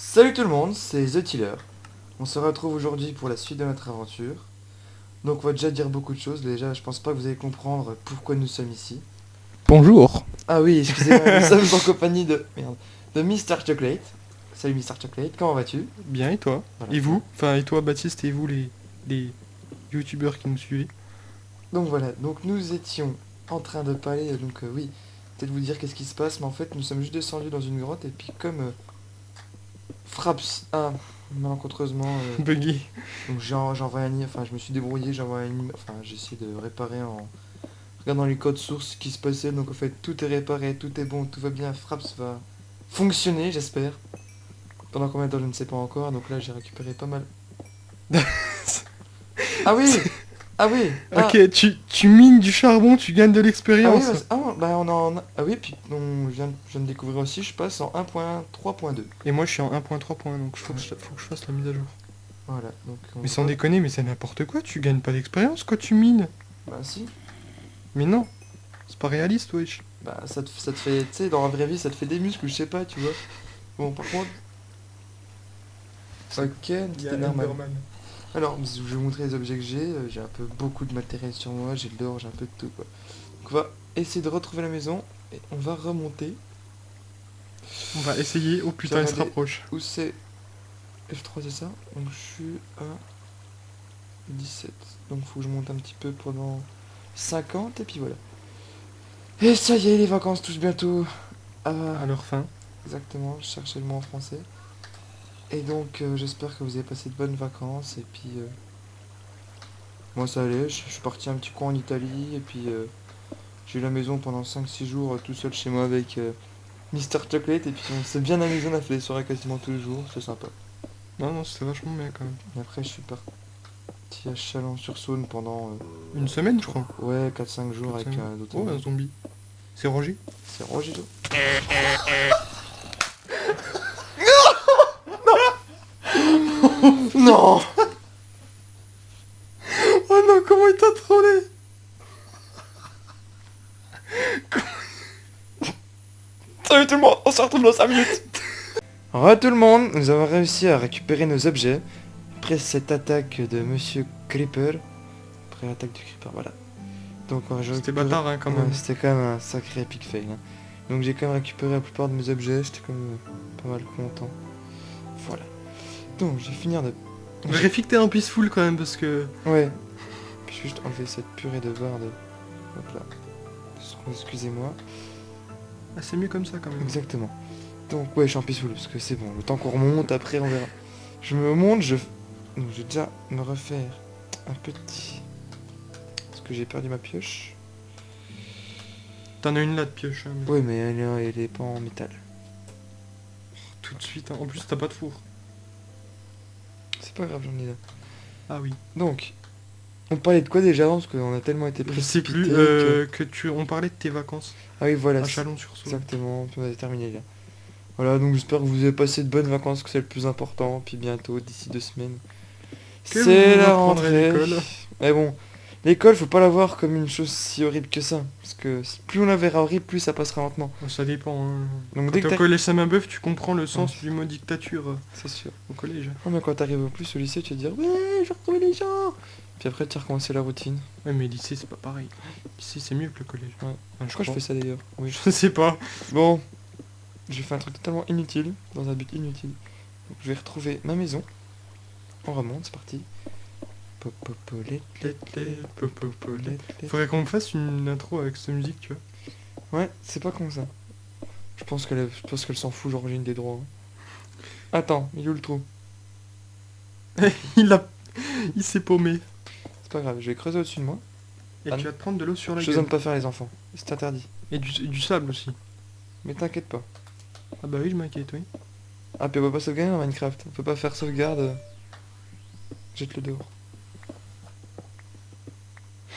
Salut tout le monde, c'est The Tiller. On se retrouve aujourd'hui pour la suite de notre aventure. Donc on va déjà dire beaucoup de choses. Déjà, je pense pas que vous allez comprendre pourquoi nous sommes ici. Bonjour. Ah oui, excusez-moi, nous sommes en compagnie de Mr. Chocolate. Salut Mr. Chocolate, comment vas-tu? Bien, et toi? Voilà. Et vous? Enfin, et toi, Baptiste, et vous, les youtubeurs qui nous suivez? Donc voilà, donc nous étions en train de parler, oui, peut-être vous dire qu'est-ce qui se passe, mais en fait nous sommes juste descendus dans une grotte et puis comme Fraps a malencontreusement Buggy. donc j'envoie enfin je me suis débrouillé, enfin j'ai essayé de réparer en regardant les codes sources ce qui se passait, donc en fait tout est réparé, tout est bon, tout va bien, Fraps va fonctionner j'espère. Pendant combien de temps je ne sais pas encore, donc là j'ai récupéré pas mal. Ah oui. Ah oui. Ah, Ok, tu mines du charbon, tu gagnes de ah oui, l'expérience. bah on en ah oui, puis je viens de découvrir aussi, je passe en 1.3.2. Et moi, je suis en 1.3, donc faut que je fasse la mise à jour. Voilà, donc on Mais sans va... déconner, mais c'est n'importe quoi, tu gagnes pas d'expérience quand tu mines. Bah si. Mais non, c'est pas réaliste, wesh. Bah ça te fait, tu sais, dans la vraie vie ça te fait des muscles, je sais pas, tu vois. Bon par contre... Ok, c'était normal. Alors, je vais vous montrer les objets que j'ai un peu beaucoup de matériel sur moi, j'ai de l'or, j'ai un peu de tout quoi. Donc on va essayer de retrouver la maison et on va remonter. On va essayer. Oh Je vais putain, il se regarder rapproche. où c'est. F3 c'est ça. Donc je suis à 17. Donc faut que je monte un petit peu pendant 50 et puis voilà. Et ça y est, les vacances touchent bientôt. Ah, À leur fin. exactement, je cherchais le mot en français. Et donc j'espère que vous avez passé de bonnes vacances et puis moi ça allait, je suis parti un petit coin en Italie et puis j'ai eu la maison pendant 5-6 jours tout seul chez moi avec Mister Chocolate et puis on s'est bien amusé, on a fait des soirées quasiment tous les jours, c'est sympa. Non, non, c'était vachement bien quand même. Et après je suis parti à Chalon-sur-Saône pendant Une semaine, je crois. ouais 4-5 jours avec 4-5. d'autres Oh, un amis. zombie. C'est Roger. C'est Roger. Non. Oh non, comment il t'a trollé? Salut tout le monde, on se retrouve dans 5 minutes. Re tout le monde, nous avons réussi à récupérer nos objets après cette attaque de Monsieur Creeper. Après l'attaque du Creeper, voilà. Donc j'ai C'était récupéré- bâtard, hein, quand Ouais, même. c'était quand même un sacré epic fail. Hein. Donc j'ai quand même récupéré la plupart de mes objets, j'étais quand même pas mal content. Voilà. Donc je vais finir de... Vérifie que t'es en peaceful quand même, parce que... Ouais. Puis je vais juste enlever cette purée de barre de... Hop là. Excusez-moi. Ah, c'est mieux comme ça quand même. Exactement. Donc ouais, je suis en peaceful parce que c'est bon. Le temps qu'on remonte, après on verra. Je me monte, donc je vais déjà me refaire un petit... Parce que j'ai perdu ma pioche. T'en as une là de pioche, hein, mais Ouais, mais elle est pas en métal. tout de suite. Hein. En plus, t'as pas de four. C'est pas grave, j'en ai là. Ah oui. Donc, on parlait de quoi déjà avant parce qu'on a tellement été Je sais plus précipités on parlait de tes vacances Ah oui, voilà. à c'est- Chalon-sur-Saône. Exactement, puis on a terminé là. Voilà, donc j'espère que vous avez passé de bonnes vacances, que c'est le plus important. Puis bientôt, d'ici 2 semaines, Que c'est vous la reprendrez rentrée. l'école. Mais bon, l'école, faut pas la voir comme une chose si horrible que ça. Parce que plus on la verra horrible, plus ça passera lentement. Ça dépend. Hein. Donc Quand dès t'es que au collège Saint-Mabeuf, tu comprends le sens Ouais. du mot dictature C'est sûr. au collège. Non, mais quand t'arrives au plus au lycée, tu vas te dire ouais, je vais retrouver les gens. Puis après, tu as recommencé la routine. Ouais, mais lycée, c'est pas pareil. Lycée, c'est mieux que le collège. Ouais. Enfin, Pourquoi je fais ça d'ailleurs? Oui. Je sais pas. Bon, j'ai fait un truc totalement inutile, dans un but inutile. Donc, je vais retrouver ma maison. On remonte, c'est parti. Faudrait qu'on fasse une intro avec cette musique, tu vois. Ouais, c'est pas con ça. Je pense qu'elle s'en fout, genre j'ai une des droits. Hein. Attends, il est où le trou? il a... il s'est paumé. C'est pas grave, je vais creuser au-dessus de moi. Et Ah tu non. vas te prendre de l'eau sur la Chose à gueule. ne pas faire les enfants. C'est interdit. Et du sable aussi. Mais t'inquiète pas. Ah bah oui, je m'inquiète, oui. Ah, puis on peut pas sauvegarder dans Minecraft. On peut pas faire sauvegarde. Jette-le dehors.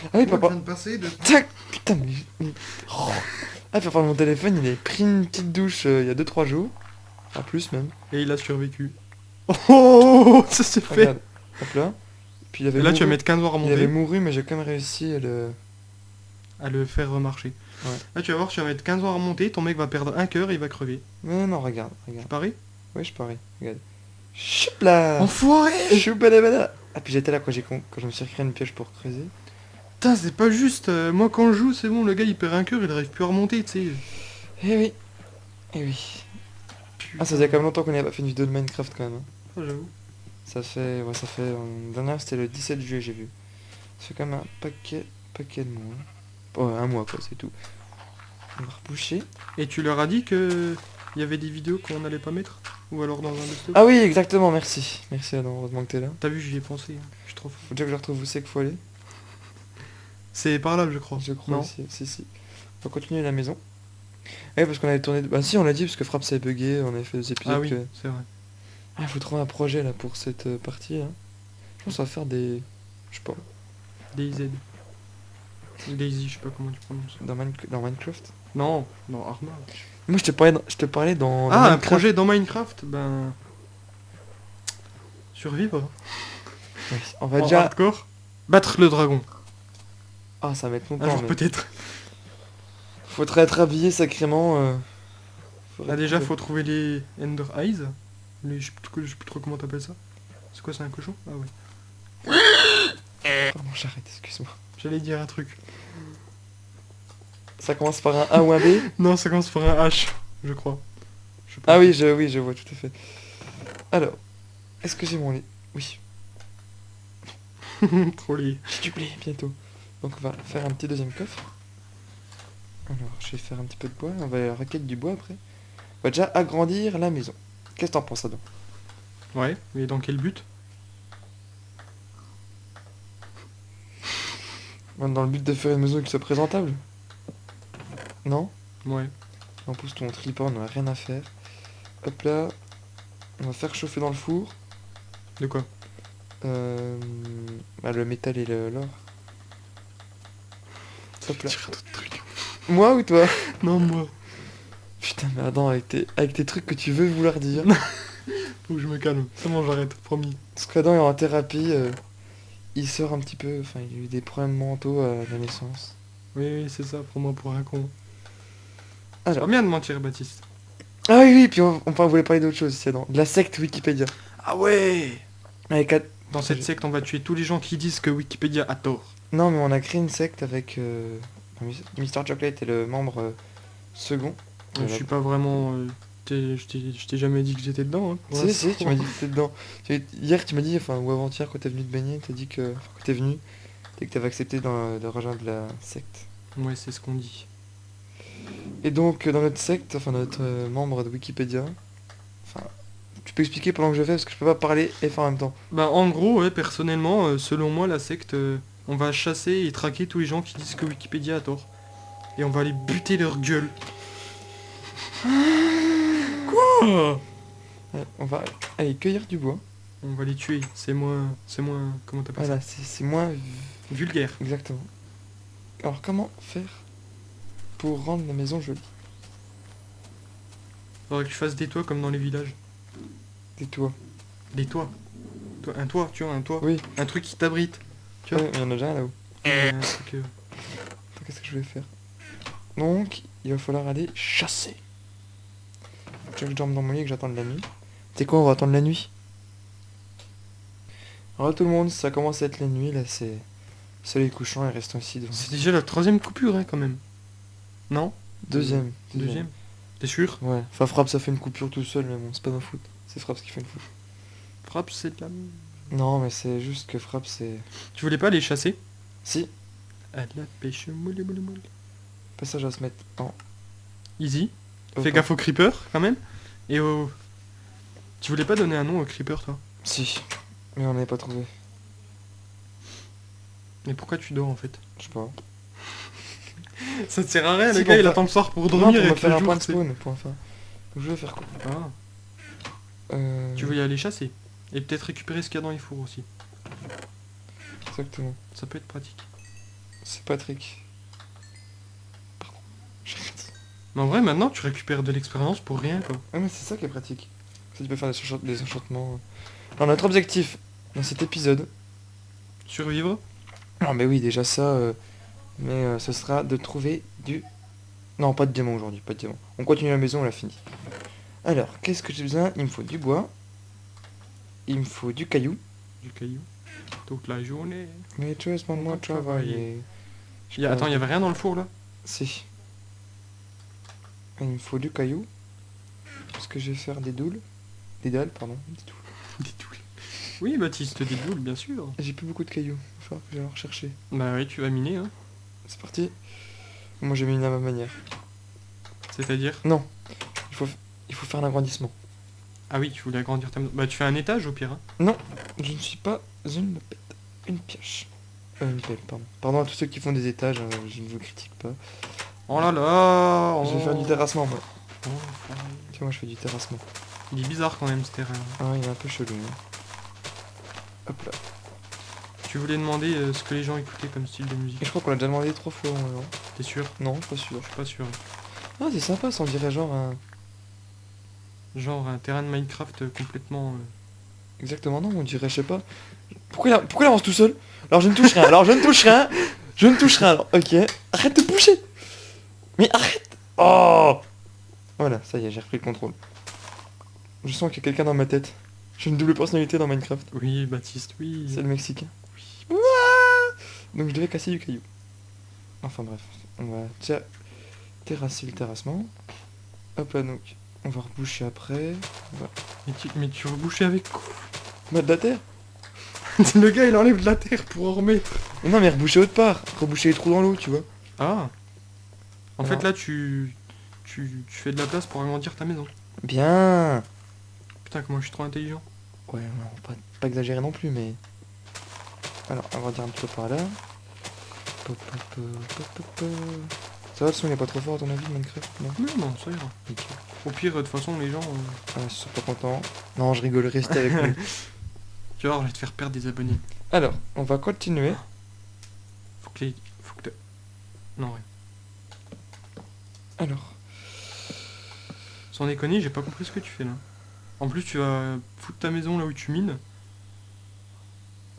Ah oui, papa. de passer de... Tac. Putain, Oh. Ah, puis enfin, mon téléphone, il a pris une petite douche il y a 2-3 jours. En plus même. Et il a survécu. Oh, ça s'est fait. Regarde. Hop là. Puis il avait Et là, tu vas mouru. mettre 15 heures à Il avait monter, mouru, mais j'ai quand même réussi à le faire remarcher. Ouais. Là, tu vas voir, tu vas mettre 15 heures à monter, ton mec va perdre un cœur et il va crever. Non, non, regarde, Tu regarde. paries? Ouais, je parie. Regarde. Choup là. Enfoiré! Choubalabala. Ah, puis j'étais là quand quand je me suis créé une piège pour creuser. Putain, c'est pas juste. Moi, quand je joue, c'est bon, le gars il perd un cœur, il arrive plus à remonter, tu sais. Eh oui. Eh oui. Ah, ça faisait quand même longtemps qu'on n'avait pas fait une vidéo de Minecraft quand même, hein. Ah, j'avoue. Ça fait... Ouais, ça fait... dernière, c'était le 17 juillet, j'ai vu. Ça fait quand même un paquet de mois. Ouais, un mois, quoi, c'est tout. On va reboucher. Et tu leur as dit que il y avait des vidéos qu'on n'allait pas mettre? Ou alors dans un best-of? Ah oui, exactement, merci. Merci Adam, heureusement que t'es là. T'as vu, j'y ai pensé, hein. Je suis trop fort. Faut déjà que je retrouve où c'est qu'il faut aller. C'est par là, je crois. Je crois Non. aussi, si. On va continuer la maison. Ouais, parce qu'on avait tourné... Bah si, on l'a dit, parce que Fraps s'est bugué, on avait fait 2 épisodes Ah oui, que... c'est vrai. Ah, faut trouver un projet, là, pour cette partie, là. Je pense qu'on va faire des... Je sais pas, DayZ. Ou Daisy, je sais pas comment tu prononces. dans Minecraft. Non, non, Arma. Moi, je te parlais dans Ah, un Minecraft. projet dans Minecraft? Ben... Survivre. Oui, on va En déjà... hardcore. Battre le dragon. Ah, ça va mettre Un longtemps, jour mais... peut-être. Faudrait être habillé sacrément. Ah, déjà, faut trouver les Ender Eyes. Je sais plus trop comment t'appelles ça. C'est quoi, c'est un cochon? Ah ouais. Pardon, j'arrête, excuse-moi. J'allais dire un truc. Ça commence par un A ou un B? Non, ça commence par un H, je crois. Je sais pas. Ah oui, je vois tout à fait. Alors, est-ce que j'ai mon lit? Oui, Trop lié. j'ai du blé bientôt. Donc on va faire un petit deuxième coffre. Alors, je vais faire un petit peu de bois. On va aller à la requête du bois après. On va déjà agrandir la maison. Qu'est-ce que t'en penses, Adam? Ouais, mais dans quel but? Dans le but de faire une maison qui soit présentable? Non? Ouais. En plus, ton tripod, on n'a rien à faire. Hop là. On va faire chauffer dans le four. De quoi? Le métal et l'or. Hop là. Dire un autre truc. Moi ou toi? Non, moi. Putain, mais Adam, avec tes trucs que tu veux vouloir dire. Faut que je me calme. C'est bon, j'arrête, promis. Parce qu'Adam est en thérapie, il sort un petit peu, enfin il a eu des problèmes mentaux à la naissance. Oui, oui, c'est ça, prends-moi pour un con. C'est Alors. pas bien de mentir, Baptiste. Ah oui, puis on voulait parler d'autre chose ici, Adam. De la secte Wikipédia. Ah ouais! Avec Dans cette secte, on va tuer tous les gens qui disent que Wikipédia a tort. Non, mais on a créé une secte avec Mr. Chocolate et le membre second. Je suis pas vraiment... je t'ai jamais dit que j'étais dedans, hein. pour Si, l'instant. tu m'as dit que t'étais dedans. Hier, tu m'as dit, enfin, ou avant-hier, quand t'es venu te baigner, t'as dit que... Enfin, quand t'es venu, et que t'avais accepté de rejoindre la secte. Ouais, c'est ce qu'on dit. Et donc, dans notre secte, enfin, notre membre de Wikipédia, enfin, tu peux expliquer pendant que je fais, parce que je peux pas parler et faire en même temps. Bah en gros, ouais, personnellement, selon moi, la secte, on va chasser et traquer tous les gens qui disent que Wikipédia a tort. Et on va aller buter leur gueule. Quoi? On va aller cueillir du bois. On va les tuer. C'est moins... Comment t'appelles Voilà, c'est moins... ça? Vulgaire. Exactement. Alors, comment faire pour rendre la maison jolie? Faudrait que tu fasses des toits comme dans les villages. Des toits. Des toits. Un toit, tu vois, un toit. Oui, Un truc qui t'abrite. Tu vois. il y en a déjà un là-haut. Un truc, Attends, qu'est-ce que je vais faire? Donc, il va falloir aller chasser. Tu veux que je dorme dans mon lit et que j'attende la nuit? C'est quoi, on va attendre la nuit? Alors là, tout le monde, ça commence à être la nuit, là, c'est... Soleil couchant et restons ici devant. C'est déjà la troisième coupure, hein, quand même. Non? Deuxième. Deuxième. T'es sûr? Ouais, enfin Frappe ça fait une coupure tout seul, mais bon, c'est pas ma faute. C'est Frappe qui fait une faute. Frappe, c'est de la... Non, mais c'est juste que Frappe c'est... Tu voulais pas les chasser? Si, À la pêche moule moule moule. passage à se mettre en... Easy. Oh, Fais gaffe aux creepers, quand même. Et au... Tu voulais pas donner un nom aux creepers, toi? Si, mais on n'avait pas trouvé. Mais pourquoi tu dors, en fait? Je sais pas. Ça te sert à rien, Si, le gars, pour il faire- attend le soir pour Non, dormir pour et me que faire le un jour, point de c'est- spawn, pour enfin... Donc je vais faire quoi? Ah. Euh... Tu veux y aller chasser. Et peut-être récupérer ce qu'il y a dans les fours aussi. Exactement. Ça peut être pratique. C'est Patrick. Pardon. J'ai rien dit. Mais en vrai, maintenant, tu récupères de l'expérience pour rien, quoi. Ouais, mais c'est ça qui est pratique. Ça, tu peux faire des enchantements. Alors, notre objectif dans cet épisode... Survivre. Non, mais oui, déjà ça... Mais ce sera de trouver du... Non, pas de diamant aujourd'hui, pas de diamant. On continue la maison, on l'a fini. Alors, qu'est-ce que j'ai besoin? Il me faut du bois. Il me faut du caillou. Du caillou. Toute la journée. Mais tu es moi travailler. Attends, il y avait rien dans le four là? Si. Il me faut du caillou. Parce que je vais faire des doules. Des dalles, pardon. Des doules. Des doules. Oui, Baptiste, des doules, bien sûr. J'ai plus beaucoup de cailloux. Il va falloir que j'aille en rechercher. Bah oui, tu vas miner, hein. C'est parti. Moi j'ai mis à ma manière. C'est-à-dire? Non. Il faut faire un agrandissement. Ah oui, tu voulais agrandir ta maison. Bah tu fais un étage au pire, hein. Non. Je ne suis pas une pète. Une pioche. Une pelle, pardon. Pardon à tous ceux qui font des étages. Je ne vous critique pas. Oh là là. Je vais faire du terrassement, moi. Oh, Tu vois, moi je fais du terrassement. il est bizarre quand même ce terrain. Ah, il est un peu chelou. Hein. Hop là. Tu voulais demander ce que les gens écoutaient comme style de musique. Et je crois qu'on l'a déjà demandé 3 fois. Non, T'es sûr? non, je suis pas sûr. Je suis pas sûr. Ah, c'est sympa, ça on dirait genre un... Genre un terrain de Minecraft complètement... Exactement, non, on dirait, je sais pas. Pourquoi il avance tout seul? Alors je ne touche rien, alors je ne touche rien. Je ne touche rien, alors ok. Arrête de bouger. Mais arrête. Oh. Voilà, ça y est, j'ai repris le contrôle. Je sens qu'il y a quelqu'un dans ma tête. J'ai une double personnalité dans Minecraft. Oui, Baptiste, oui. C'est le Mexicain. Oui. Ouah. Donc je devais casser du caillou. Enfin bref, on va terrasser le terrassement. Hop là, donc on va reboucher après. On va Mais tu veux boucher avec quoi? mettre de la terre. Le gars il enlève de la terre pour en remettre. Mais non, mais reboucher autre part. Reboucher les trous dans l'eau, tu vois. Ah. En Alors. fait là tu fais de la place pour agrandir ta maison. Bien. Putain comment je suis trop intelligent. Ouais, non, pas exagérer non plus, mais... Alors, on va dire un petit peu par là. Pop, pop, pop, pop, pop. Ça va, le son il est pas trop fort à ton avis, Minecraft? Non. Non, ça ira. Ok. Au pire, de toute façon, les gens... Ah, ils sont pas contents. Non, je rigole, restez avec nous. Tu vois, je vais te faire perdre des abonnés. Alors, on va continuer. Faut que Non, ouais. Alors, Sans déconner, j'ai pas compris ce que tu fais là. En plus, tu vas foutre ta maison là où tu mines.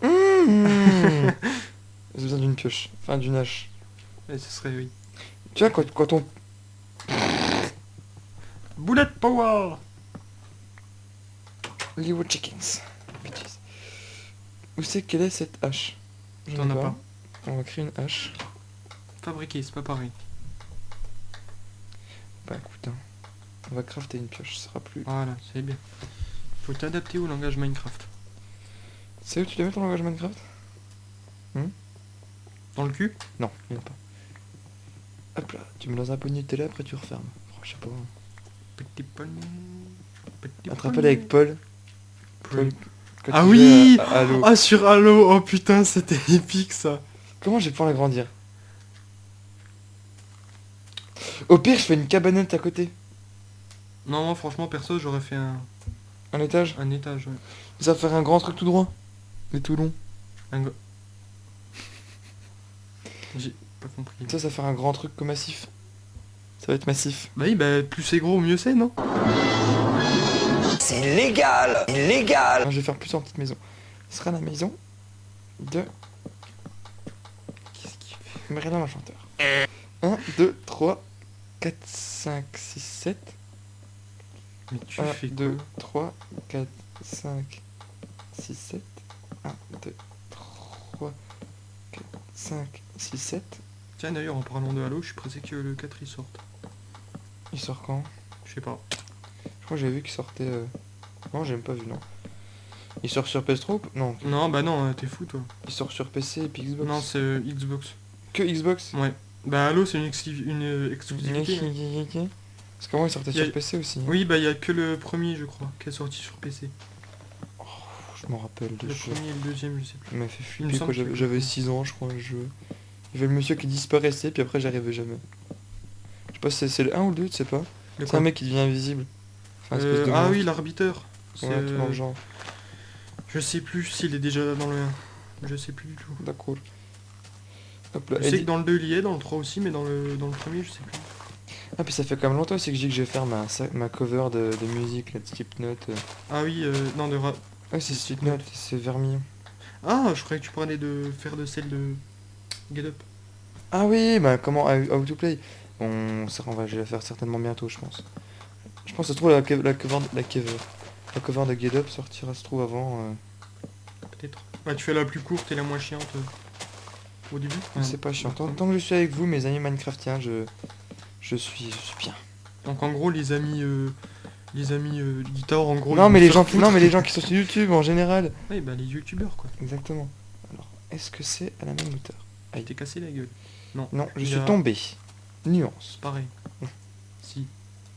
j'ai besoin d'une pioche, enfin d'une hache. Et ce serait, oui. Tu vois, quand on... Bullet power. Little chickens. Bêtise. Où c'est qu'elle est cette hache? T'en as pas. On va créer une hache. Fabriquer, c'est pas pareil. Bah écoute, hein. On va crafter une pioche, ce sera plus... Voilà, c'est bien. Faut t'adapter au langage Minecraft. C'est où tu dois mettre ton langage Minecraft? Dans le cul? Non, il n'y en a pas. Hop là, tu mets dans un pot de Nutella, après tu refermes. Oh, je sais pas. Petit poney. Petit Attrape-le poney. avec Paul. Paul. Quand Ah tu oui jouais à Halo. Ah sur Halo. Oh putain, c'était épique ça. Comment je vais pouvoir l'agrandir? Au pire, je fais une cabanette à côté. Non, moi franchement, perso, j'aurais fait Un étage. un étage, ouais. Ça va faire un grand truc tout droit. Mais tout long. Un go- J'ai pas compris. Ça va faire un grand truc comme massif. Ça va être massif. Bah oui, bah plus c'est gros, mieux c'est, non? C'est illégal! Illégal! Alors, je vais faire plus en petite maison. Ce sera la maison de... Qu'est-ce qu'il fait? Merlin l'Enchanteur. 1, 2, 3, 4, 5, 6, 7. Mais tu 1, fais 2, quoi? 3, 4, 5, 6, 7. 1, 2, 3, 4, 5, 6, 7. Tiens, d'ailleurs, en parlant de Halo, je suis pressé que le 4 il sorte. Il sort quand? Je sais pas. Je crois que j'avais vu qu'il sortait... Non, j'ai même pas vu, non. Il sort sur PS3 ou... Non, Non, bah non, t'es fou, toi. il sort sur PC et puis Xbox. Non, c'est Xbox. Que Xbox. Ouais. Bah Halo, c'est une exclusivité. hein. Parce qu'avant il sortait Il y a- sur PC aussi. Hein. Oui, bah il y a que le premier, je crois, qui est sorti sur PC. Je m'en rappelle de Le ce jeu. premier et le deuxième, je sais plus. Il m'a fait Il me flipper semble quand que- j'avais 6 ans, je crois, le jeu. Il y avait le monsieur qui disparaissait, puis après j'arrivais jamais. Je sais pas si c'est le 1 ou le 2, tu sais pas. De C'est quoi un mec qui devient invisible. Enfin, une espèce de Ah monstre. oui, l'arbiteur. C'est, Ouais, tout dans le genre. Je sais plus s'il est déjà dans le 1. Je sais plus du tout. D'accord. Hop là. Je sais que dans le 2 il y est, dans le 3 aussi, mais dans le premier, je sais plus. Ah, puis ça fait quand même longtemps aussi que je dis que je vais faire ma cover de musique, la Slipknot. Ah oui, non, de rap. Ouais, c'est Slipknot, c'est Vermillon. Ah, je croyais que tu parlais de faire de celle de Get Up. Ah oui, bah comment How to Play. Je vais la faire certainement bientôt, je pense. Je pense que ça se trouve la cover de Get Up sortira se trouve avant. Peut-être. Bah, tu fais la plus courte et la moins chiante au début. Ouais. C'est pas chiant. Tant que je suis avec vous, mes amis Minecraftiens, je suis bien. Donc en gros, les amis Guitar, en gros. Non ils mais vont les se gens, faire non foutre. mais les gens qui sont sur YouTube en général. Ouais, bah les youtubeurs quoi. Exactement. Alors, est-ce que c'est à la même hauteur? Il t'est cassé la gueule. Non. Non, je Il suis y a- tombé. Nuance. Pareil. Si.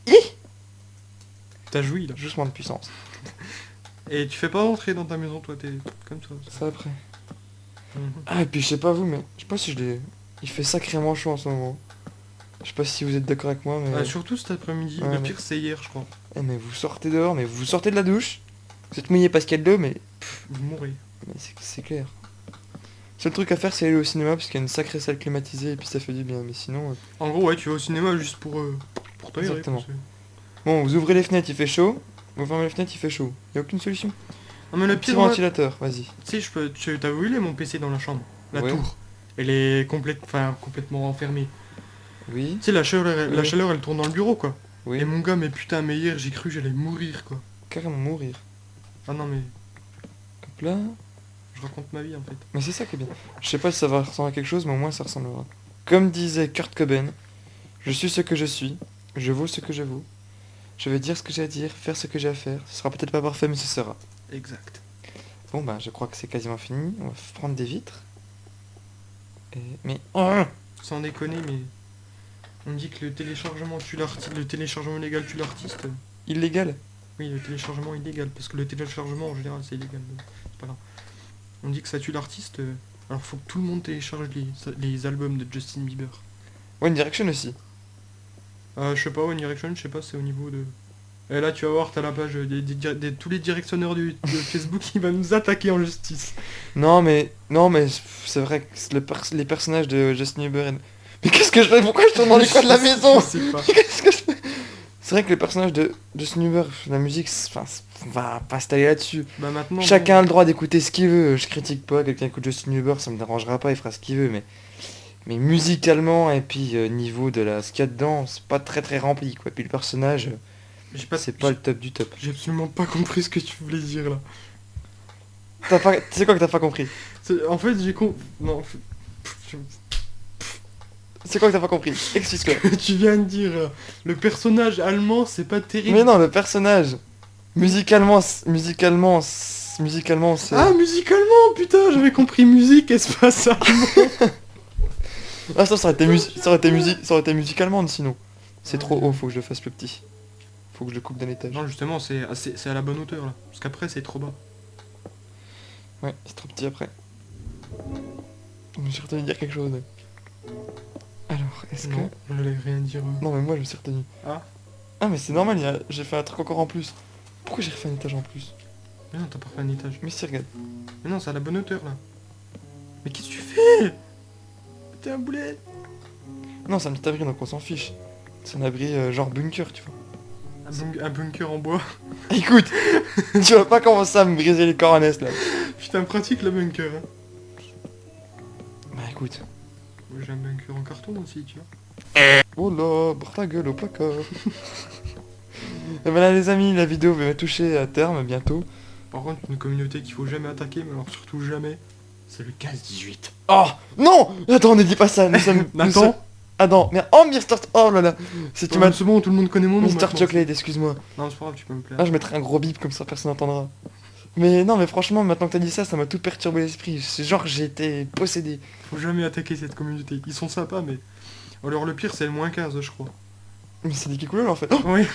Hi T'as joui là. Justement de puissance. Et tu fais pas rentrer dans ta maison, toi, t'es comme ça. Ça après. Mhm. Ah et puis je sais pas vous mais je sais pas si je l'ai. Il fait sacrément chaud en ce moment. Je sais pas si vous êtes d'accord avec moi mais. Ah, surtout cet après-midi, Ouais, le mais- pire c'est hier, je crois. Eh, mais vous sortez dehors, mais vous sortez de la douche. Vous êtes mouillé parce qu'il y a de l'eau mais. Vous mourrez. Mais c'est clair. Seul truc à faire c'est aller au cinéma parce qu'il y a une sacrée salle climatisée et puis ça fait du bien mais sinon. En gros, ouais, tu vas au cinéma juste pour t'aérer. Exactement. quoi, Bon vous ouvrez les fenêtres il fait chaud. Vous fermez les fenêtres il fait chaud. Y a aucune solution. Non mais le Petit pire, moi, ventilateur, vas-y. tu sais, t'as vu mon PC dans la chambre, la Ouais. tour. Elle est complètement enfermée. Oui, Tu sais, la Oui. chaleur, elle tourne dans le bureau, quoi. oui. Et mon gars, mais putain, mais hier, j'ai cru que j'allais mourir, quoi. Carrément mourir. Ah non, mais Hop là. je raconte ma vie, en fait. Mais c'est ça qui est bien. Je sais pas si ça va ressembler à quelque chose mais au moins ça ressemblera. Comme disait Kurt Cobain, je suis ce que je suis, je vaux ce que je vaux. Je vais dire ce que j'ai à dire, faire ce que j'ai à faire. Ce sera peut-être pas parfait mais ce sera. Exact. Bon bah je crois que c'est quasiment fini. On va prendre des vitres. Mais... Sans déconner, mais... On me dit que le téléchargement tue l'artiste, le téléchargement illégal tue l'artiste. Illégal. Oui, le téléchargement illégal, parce que le téléchargement en général c'est illégal, mais c'est pas grave. On dit que ça tue l'artiste, alors faut que tout le monde télécharge les albums de Justin Bieber. One Direction aussi. Je sais pas, One Direction, je sais pas, c'est au niveau de... Et là tu vas voir, t'as la page tous les directionneurs de Facebook qui va nous attaquer en justice. Non mais c'est vrai que les personnages de Justin Bieber... Mais qu'est-ce que je fais? Pourquoi je tourne dans les coins de la maison? Je sais pas. Qu'est-ce que je fais? C'est vrai que les personnages de Justin Bieber, la musique, on va pas s'étaler là-dessus. Bah maintenant... Chacun a le droit d'écouter ce qu'il veut. Je critique pas quelqu'un qui écoute Justin Bieber, ça me dérangera pas, il fera ce qu'il veut. Mais musicalement et puis niveau de ce qu'il y a dedans, c'est pas très très rempli quoi. Puis le personnage, J'ai pas, c'est pas le top du top. J'ai absolument pas compris ce que tu voulais dire là. Tu sais quoi que t'as pas compris? En fait j'ai Non, C'est quoi que t'as pas compris? Explique-le. tu viens de dire le personnage allemand c'est pas terrible. Mais non, le personnage, musicalement c'est... Ah musicalement putain j'avais compris musique espace allemand. Ah ça aurait été musicalement sinon. C'est trop haut, faut que je le fasse plus petit. Faut que je le coupe d'un étage. Non justement c'est à la bonne hauteur là. Parce qu'après c'est trop bas. Ouais, c'est trop petit après. Je me suis retenu de dire quelque chose. Alors, est-ce que... Non, j'allais rien dire. Non mais moi je me suis retenu. Ah. Ah mais c'est normal, j'ai fait un truc encore en plus. Pourquoi j'ai refait un étage en plus? Mais non t'as pas fait un étage. Mais si, regarde. Mais non c'est à la bonne hauteur là. Mais qu'est-ce que tu fais? T'es un boulet. Non, c'est un petit abri donc on s'en fiche. C'est un abri genre bunker, tu vois. Un bunker en bois. Écoute, tu vas pas commencer à me briser les coronesses là. Putain pratique le bunker hein. Bah écoute. Moi j'ai un bunker en carton aussi tu vois. Oh là, barre ta gueule au placard. Et voilà les amis, la vidéo va toucher à terme bientôt. Par contre une communauté qu'il faut jamais attaquer mais alors surtout jamais. C'est le 15-18. Oh non. Attends, ne dis pas ça, nous sommes... Nathan. Ah non, mais oh Mister... Oh là là. Si tu m'as... C'est bon tout le monde connaît mon nom. Mister maintenant. Chocolate, excuse-moi. Non c'est pas grave tu peux me plaire. Ah, je mettrai un gros bip comme ça personne n'entendra. Mais non, mais franchement, maintenant que t'as dit ça, ça m'a tout perturbé l'esprit. C'est genre j'ai été possédé. Faut jamais attaquer cette communauté. Ils sont sympas mais... Alors le pire c'est le -15 je crois. Mais c'est des couleurs en fait. Oh Oui,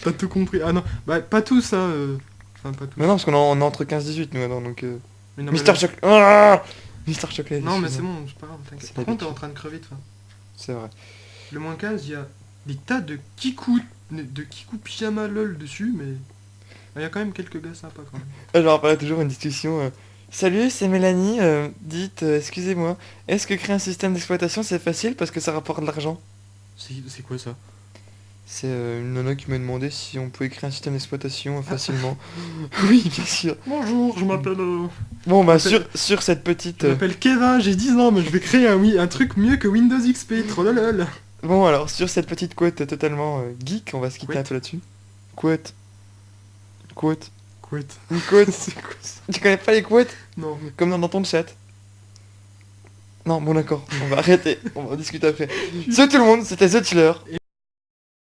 t'as tout compris. Ah non, bah pas tous ça. Enfin pas tous. mais non, parce qu'on est entre 15-18 nous maintenant, donc... Mais non, Mister mais Chocolate... Ah Mister Chocolate. Non mais c'est excuse-moi. bon, c'est pas grave, t'inquiète. C'est Par contre t'es l'habitude. en train de crever de faim. C'est vrai. Le -15, il y a des tas de kikou pyjama lol dessus, mais... Il y a quand même quelques gars sympas quand même. Ah, je me rappelle toujours une discussion... Salut, c'est Mélanie. Dites, excusez-moi, est-ce que créer un système d'exploitation c'est facile parce que ça rapporte de l'argent? C'est quoi ça? C'est une nana qui m'a demandé si on pouvait créer un système d'exploitation facilement. Oui, bien sûr. Bonjour, je m'appelle... Bon, bah sur cette petite... Je m'appelle Kevin, j'ai 10 ans, mais je vais créer un truc mieux que Windows XP, trollolol. Bon, alors sur cette petite quote totalement geek, on va se quitter Oui. un peu là-dessus. Quote. Quote. Quote. Une quote. C'est quoi ça? Tu connais pas les quotes? Non. Comme dans ton chat. Non, bon d'accord, on va arrêter, on va en discuter après. Salut tout le monde, c'était The Chiller. Et